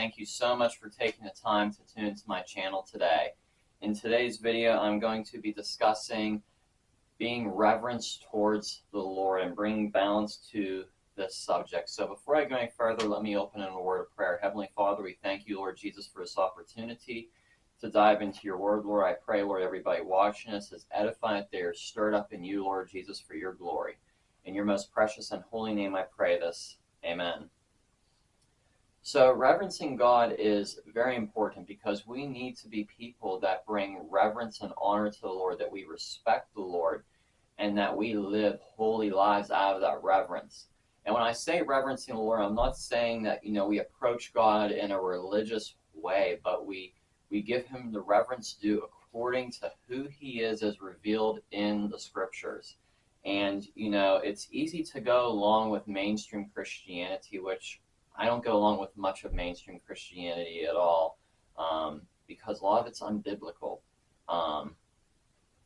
thank you so much for taking the time to tune into my channel today. In today's video, I'm going to be discussing being reverence towards the Lord and bringing balance to this subject. So before I go any further, let me open in a word of prayer. Heavenly Father, we thank you, Lord Jesus, for this opportunity to dive into your word, Lord. I pray, Lord, everybody watching us is edified, they are stirred up in you, Lord Jesus, for your glory. In your most precious and holy name I pray this. Amen. So reverencing God is very important because we need to be people that bring reverence and honor to the Lord, that we respect the Lord, and that we live holy lives out of that reverence. And when I say reverencing the Lord, I'm not saying that, we approach God in a religious way, but we give him the reverence due according to who he is as revealed in the scriptures. And, it's easy to go along with mainstream Christianity, which I don't go along with much of mainstream Christianity at all, because a lot of it's unbiblical.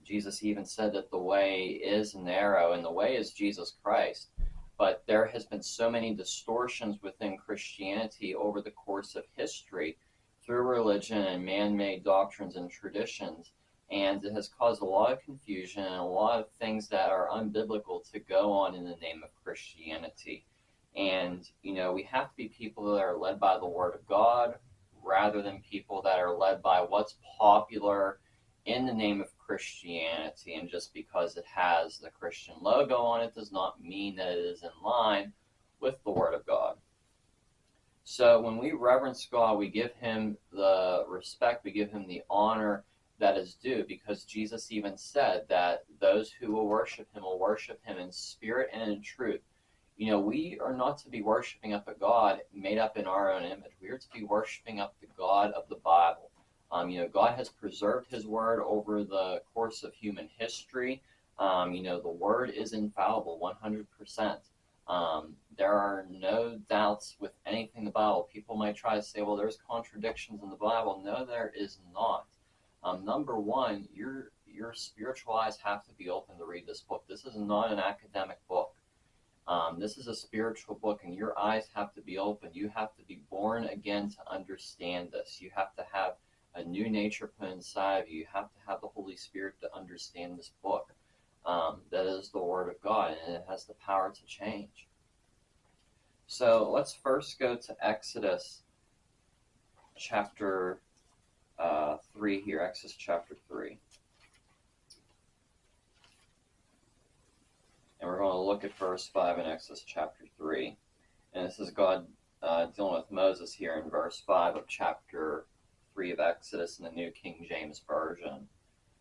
Jesus even said that the way is narrow and the way is Jesus Christ. But there has been so many distortions within Christianity over the course of history through religion and man-made doctrines and traditions. And it has caused a lot of confusion and a lot of things that are unbiblical to go on in the name of Christianity. And, we have to be people that are led by the Word of God rather than people that are led by what's popular in the name of Christianity. And just because it has the Christian logo on it does not mean that it is in line with the Word of God. So when we reverence God, we give him the respect, we give him the honor that is due, because Jesus even said that those who will worship him in spirit and in truth. We are not to be worshiping up a God made up in our own image. We are to be worshiping up the God of the Bible. God has preserved his word over the course of human history. The word is infallible, 100%. There are no doubts with anything in the Bible. People might try to say, well, there's contradictions in the Bible. No, there is not. Number one, your spiritual eyes have to be open to read this book. This is not an academic book. This is a spiritual book, and your eyes have to be open. You have to be born again to understand this. You have to have a new nature put inside of you. You have to have the Holy Spirit to understand this book. That is the Word of God, and it has the power to change. So let's first go to Exodus chapter 3 here, Exodus chapter 3. And we're going to look at verse 5 in Exodus chapter 3. And this is God dealing with Moses here in verse 5 of chapter 3 of Exodus in the New King James Version.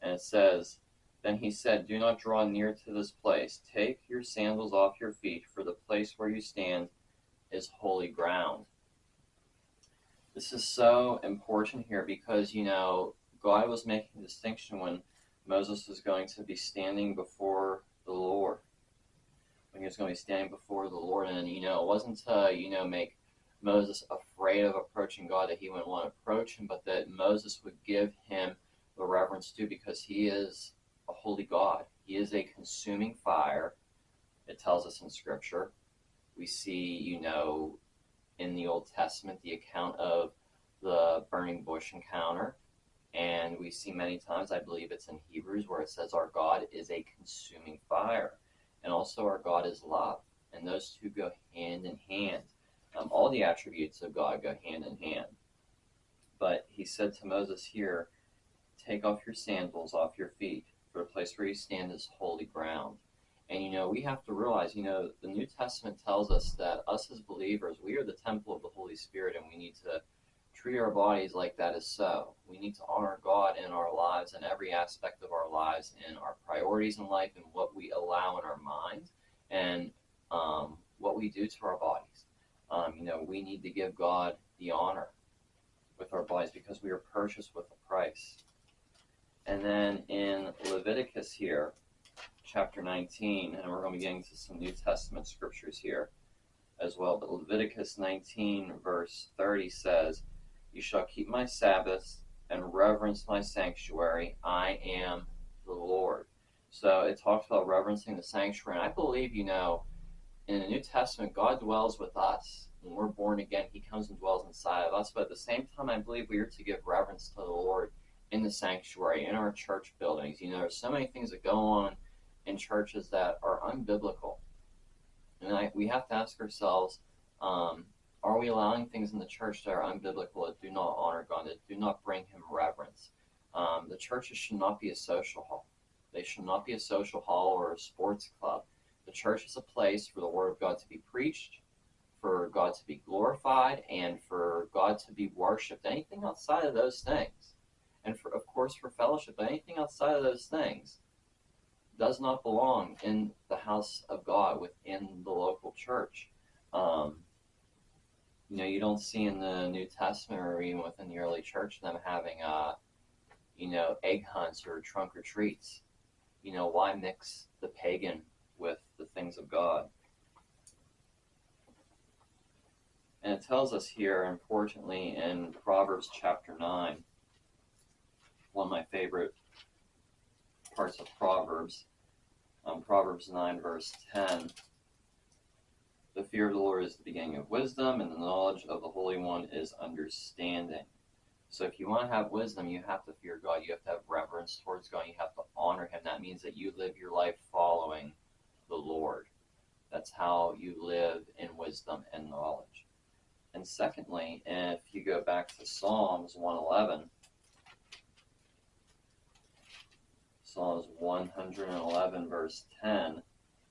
And it says, "Then he said, 'Do not draw near to this place. Take your sandals off your feet, for the place where you stand is holy ground.'" This is so important here because, God was making a distinction when Moses was going to be standing before the Lord. When he was going to be standing before the Lord, and it wasn't to make Moses afraid of approaching God, that he wouldn't want to approach him, but that Moses would give him the reverence due, because he is a holy God. He is a consuming fire. It tells us in Scripture. We see, in the Old Testament, the account of the burning bush encounter, and we see many times, I believe it's in Hebrews, where it says our God is a consuming fire. And also our God is love. And those two go hand in hand. All the attributes of God go hand in hand. But he said to Moses here, "Take off your sandals off your feet, for the place where you stand is holy ground." And we have to realize, the New Testament tells us that us as believers, we are the temple of the Holy Spirit, and we need to treat our bodies like that is so. We need to honor God in our lives, in every aspect of our lives, in our priorities in life, and what we allow in our mind, and what we do to our bodies. We need to give God the honor with our bodies, because we are purchased with a price. And then in Leviticus here, chapter 19, and we're going to be getting to some New Testament scriptures here as well, but Leviticus 19 verse 30 says, "You shall keep my Sabbaths and reverence my sanctuary. I am the Lord." So it talks about reverencing the sanctuary. And I believe, in the New Testament, God dwells with us. when we're born again, he comes and dwells inside of us. But at the same time, I believe we are to give reverence to the Lord in the sanctuary, in our church buildings. There's so many things that go on in churches that are unbiblical. And we have to ask ourselves, are we allowing things in the church that are unbiblical, that do not honor God, that do not bring him reverence? The churches should not be a social hall. They should not be a social hall or a sports club. The church is a place for the word of God to be preached, for God to be glorified, and for God to be worshipped. Anything outside of those things, and of course for fellowship, but anything outside of those things does not belong in the house of God, within the local church. You don't see in the New Testament or even within the early church them having, egg hunts or trunk or treats. Why mix the pagan with the things of God? And it tells us here, importantly, in Proverbs chapter 9, one of my favorite parts of Proverbs, Proverbs 9, verse 10, the fear of the Lord is the beginning of wisdom, and the knowledge of the Holy One is understanding. So if you want to have wisdom, you have to fear God. You have to have reverence towards God. You have to honor him. That means that you live your life following the Lord. That's how you live in wisdom and knowledge. And secondly, if you go back to Psalms 111, Psalms 111, verse 10,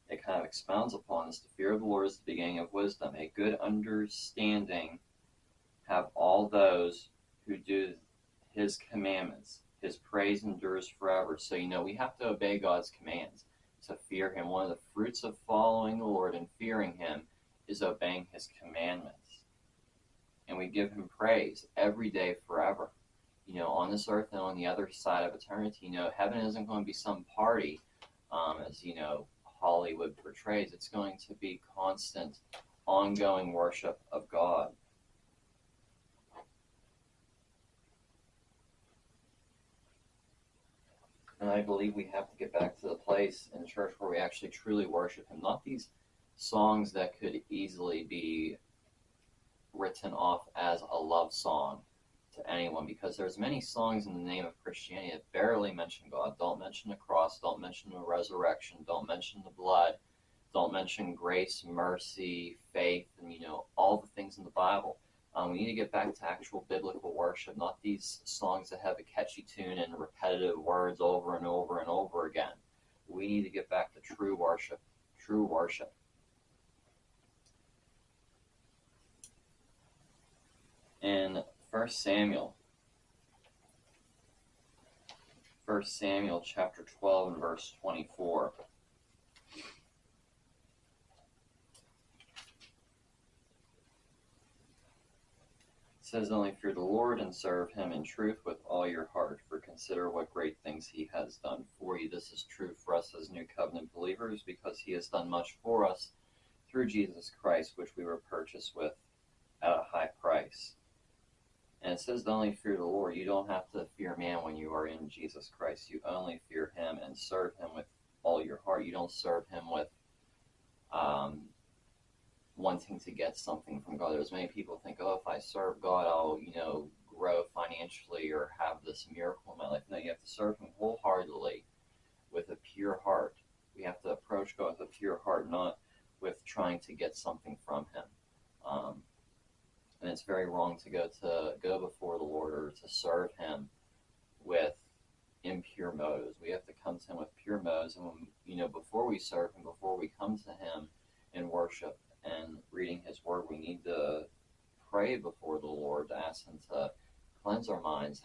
it kind of expounds upon this. The fear of the Lord is the beginning of wisdom. A good understanding have all those who do his commandments. His praise endures forever. So, we have to obey God's commands to fear him. One of the fruits of following the Lord and fearing him is obeying his commandments. And we give him praise every day forever. On this earth and on the other side of eternity, heaven isn't going to be some party, as, Hollywood portrays. It's going to be constant, ongoing worship of God. And I believe we have to get back to the place in church where we actually truly worship him. Not these songs that could easily be written off as a love song to anyone, because there's many songs in the name of Christianity that barely mention God, don't mention the cross, don't mention the resurrection, don't mention the blood, don't mention grace, mercy, faith, and all the things in the Bible. We need to get back to actual biblical worship, not these songs that have a catchy tune and repetitive words over and over and over again. We need to get back to true worship, true worship. In 1 Samuel chapter 12 and verse 24. It says, only fear the Lord and serve him in truth with all your heart, for consider what great things he has done for you. This is true for us as New Covenant believers, because he has done much for us through Jesus Christ, which we were purchased with at a high price. And it says to only fear the Lord. You don't have to fear man when you are in Jesus Christ. You only fear him and serve him with all your heart. You don't serve him with wanting to get something from God. There's many people think, if I serve God, I'll, grow financially or have this miracle in my life. No, you have to serve him wholeheartedly with a pure heart. We have to approach God with a pure heart, not with trying to get something from him. And it's very wrong to go before the Lord or to serve him with impure motives. We have to come to him with pure motives, and when, before we serve him, before we come to him in worship and reading his word, we need to pray before the Lord to ask him to cleanse our minds,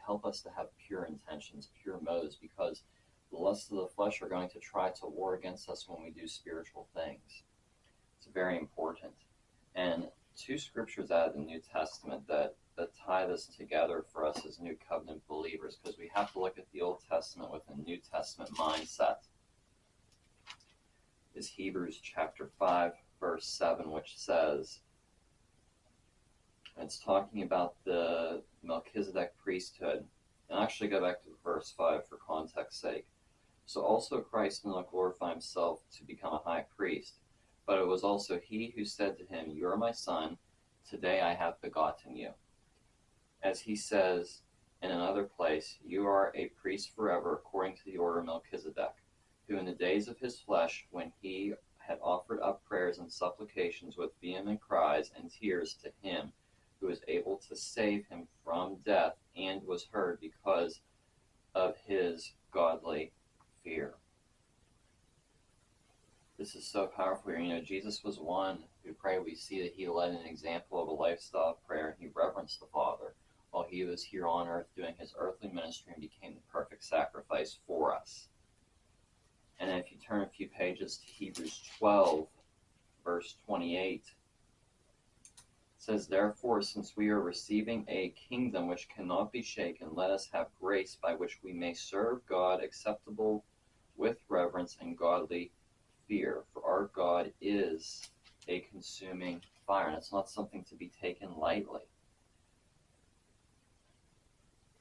help us to have pure intentions, pure motives, because the lusts of the flesh are going to try to war against us when we do spiritual things. It's very important. And two scriptures out of the New Testament that tie this together for us as New Covenant believers, because we have to look at the Old Testament with a New Testament mindset, is Hebrews chapter 5, verse 7, which says, it's talking about the Melchizedek priesthood. And actually go back to verse 5 for context's sake. So also Christ did not glorify himself to become a high priest, But it was also he who said to him, "You are my son, today I have begotten you." As he says in another place, "You are a priest forever according to the order of Melchizedek, who in the days of his flesh, when he had offered up prayers and supplications with vehement cries and tears to him who was able to save him from death, and was heard because of his godly fear." This is so powerful here. Jesus was one who prayed. We see that he led an example of a lifestyle of prayer, and he reverenced the Father while he was here on earth doing his earthly ministry and became the perfect sacrifice for us. And then if you turn a few pages to Hebrews 12, verse 28, it says, "Therefore, since we are receiving a kingdom which cannot be shaken, let us have grace by which we may serve God acceptable with reverence and godly fear. For our God is a consuming fire." And it's not something to be taken lightly.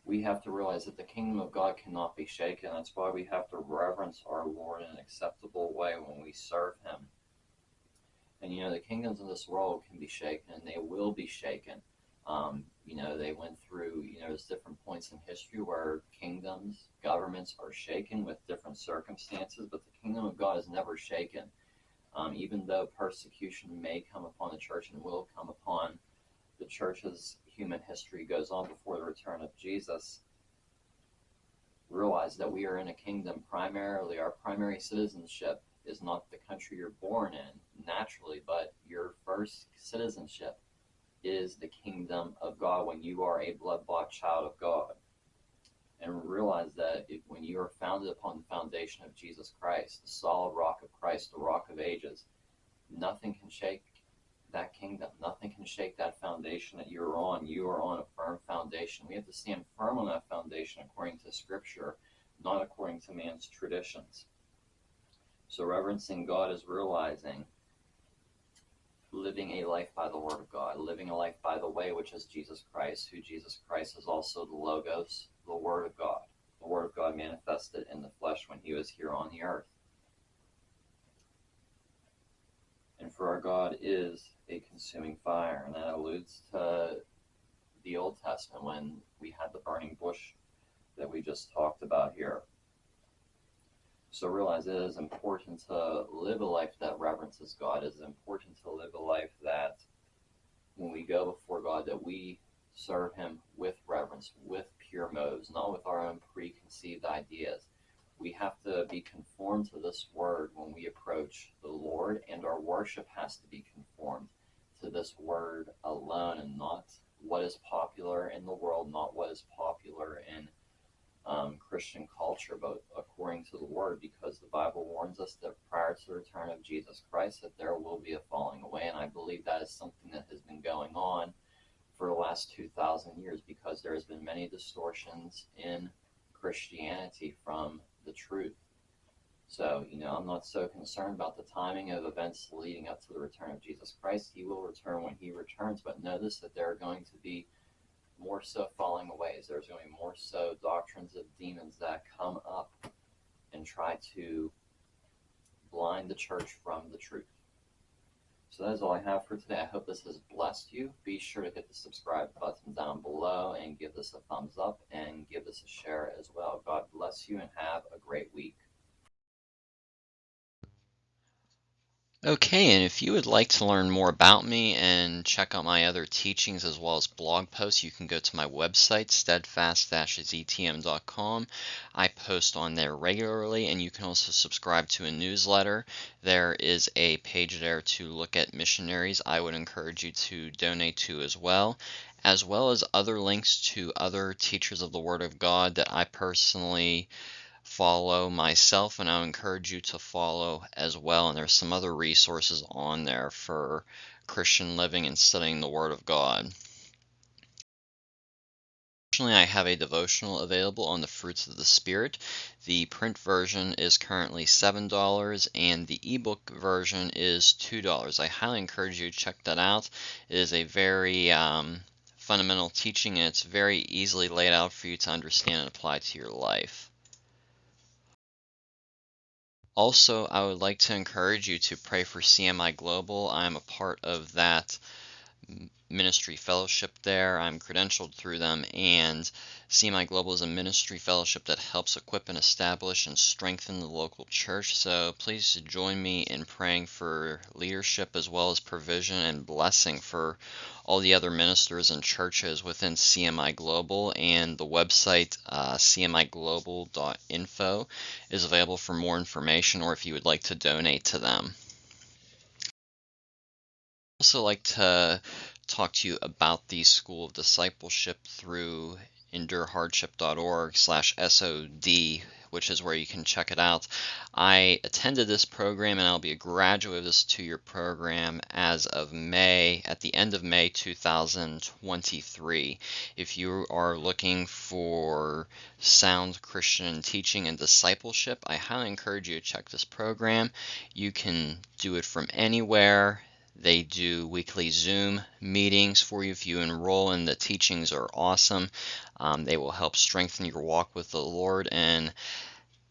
We have to realize that the kingdom of God cannot be shaken. That's why we have to reverence our Lord in an acceptable way when we serve him. And the kingdoms of this world can be shaken, and they will be shaken. They went through, there's different points in history where kingdoms, governments are shaken with different circumstances, but the kingdom of God is never shaken. Even though persecution may come upon the church and will come upon the church as human history goes on before the return of Jesus, realize that we are in a kingdom. Primarily, our primary citizenship is not the country you're born in naturally, but your first citizenship is the kingdom of God when you are a blood-bought child of God. And realize that when you are founded upon the foundation of Jesus Christ, the solid rock of Christ, the rock of ages, nothing can shake that kingdom. Nothing can shake that foundation that you're on. You are on a firm foundation. We have to stand firm on that foundation according to Scripture, not according to man's traditions. So reverencing God is realizing living a life by the Word of God, living a life by the way, which is Jesus Christ, who Jesus Christ is also the Logos, the Word of God. The Word of God manifested in the flesh when he was here on the earth. And for our God is a consuming fire. And that alludes to the Old Testament when we had the burning bush that we just talked about here. So realize it is important to live a life that reverences God. It is important to live a life that when we go before God, that we serve him with reverence, with pure motives, not with our own preconceived ideas. We have to be conformed to this word when we approach the Lord, and our worship has to be conformed to this word alone, and not what is popular in the world, not what is popular in Christian culture, but according to the word, because the Bible warns us that prior to the return of Jesus Christ that there will be a falling away. And I believe that is something that has been going on for the last 2,000 years, because there has been many distortions in Christianity from the truth. So, I'm not so concerned about the timing of events leading up to the return of Jesus Christ. He will return when he returns, but notice that there are going to be more so falling away. There's going to be more so doctrines of demons that come up and try to blind the church from the truth. So that is all I have for today. I hope this has blessed you. Be sure to hit the subscribe button down below and give this a thumbs up and give this a share as well. God bless you and have a great week. Okay, and if you would like to learn more about me and check out my other teachings as well as blog posts, you can go to my website, steadfast-ztm.com. I post on there regularly, and you can also subscribe to a newsletter. There is a page there to look at missionaries I would encourage you to donate to as well as other links to other teachers of the Word of God that I personally follow myself, and I encourage you to follow as well. And there's some other resources on there for Christian living and studying the Word of God. Additionally, I have a devotional available on the fruits of the Spirit. The print version is currently $7 and the ebook version is $2. I highly encourage you to check that out. It is a very fundamental teaching, and it's very easily laid out for you to understand and apply to your life. Also, I would like to encourage you to pray for CMI Global. I'm a part of that ministry fellowship there. I'm credentialed through them, and CMI Global is a ministry fellowship that helps equip and establish and strengthen the local church. So please join me in praying for leadership as well as provision and blessing for all the other ministers and churches within CMI Global. And the website cmiglobal.info is available for more information, or if you would like to donate to them. Also like to talk to you about the School of Discipleship through endurehardship.org/SOD, which is where you can check it out. I attended this program, and I'll be a graduate of this 2-year program as of May, at the end of May 2023. If you are looking for sound Christian teaching and discipleship, I highly encourage you to check this program. You can do it from anywhere. They do weekly Zoom meetings for you if you enroll, and the teachings are awesome. They will help strengthen your walk with the Lord and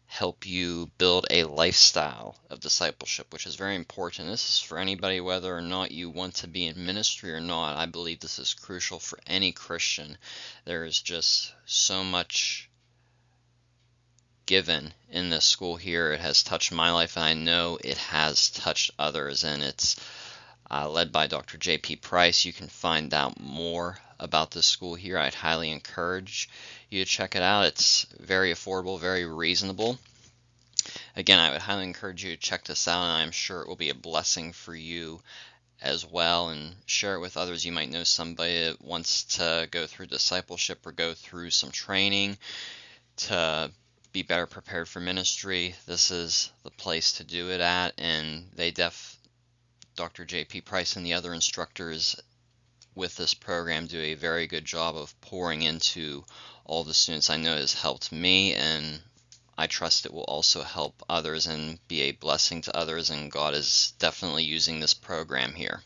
help you build a lifestyle of discipleship, which is very important. This is for anybody, whether or not you want to be in ministry or not. I believe this is crucial for any Christian. There is just so much given in this school here. It has touched my life, and I know it has touched others, and it's led by Dr. J.P. Price. You can find out more about this school here. I'd highly encourage you to check it out. It's very affordable, very reasonable. Again, I would highly encourage you to check this out, and I'm sure it will be a blessing for you as well, and share it with others. You might know somebody that wants to go through discipleship or go through some training to be better prepared for ministry. This is the place to do it at, and Dr. J.P. Price and the other instructors with this program do a very good job of pouring into all the students. I know it has helped me, and I trust it will also help others and be a blessing to others, and God is definitely using this program here.